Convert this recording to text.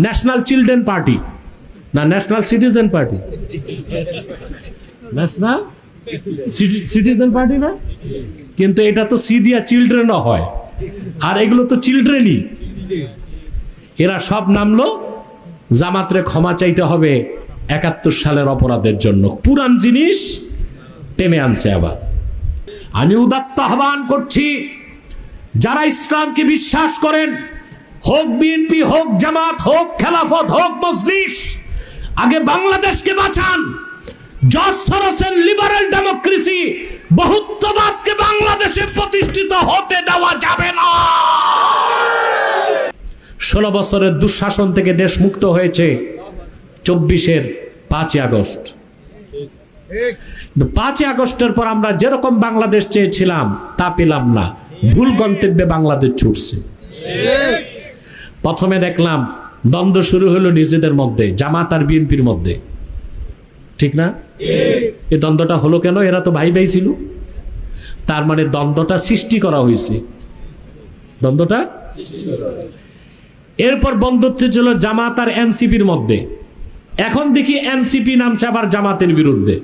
National children party না national citizen party? National citizen party না, কিন্তু এটা তো সি দিয়া চিলড্রেনও হয়, আর এগুলো তো চিলড্রেনই। এরা সব নামলো জামাতরে ক্ষমা চাইতে হবে 71 সালের অপরাধের জন্য। পুরান জিনিস টেনে আনছে আবার। আমি উদাত্ত আহ্বান করছি, যারা ইসলামকে বিশ্বাস করেন, হোক বিএনপি, হোক জামাত, হোক খেলাফত, হোক মজলিস, আগে বাংলাদেশকে বাঁচান। জর্জ সরোসের লিবারেল ডেমোক্রেসি, বহুত্ববাদকে বাংলাদেশে প্রতিষ্ঠিত হতে দেওয়া যাবে না। 16 বছরের দুঃশাসন থেকে দেশ মুক্ত হয়েছে 24-এর 5ই আগস্ট। 5ই আগস্টের পর আমরা যেরকম বাংলাদেশ চেয়েছিলাম তা পেলাম না, ভুল গন্তব্যে বাংলাদেশ ছুটছে। প্রথমে দেখলাম দ্বন্দ্ব শুরু হলো নিজেদের মধ্যে, জামাত আর বিএনপির মধ্যে, ঠিক না? এই দ্বন্দ্বটা হলো কেন? এরা তো ভাই ভাই ছিল। তার মানে দ্বন্দ্বটা সৃষ্টি করা হয়েছে, দ্বন্দ্বটা। এরপর বন্ধুত্ব ছিল জামাত আর এনসিপির মধ্যে। এখন দেখি এনসিপি নামছে আবার জামাতের বিরুদ্ধে।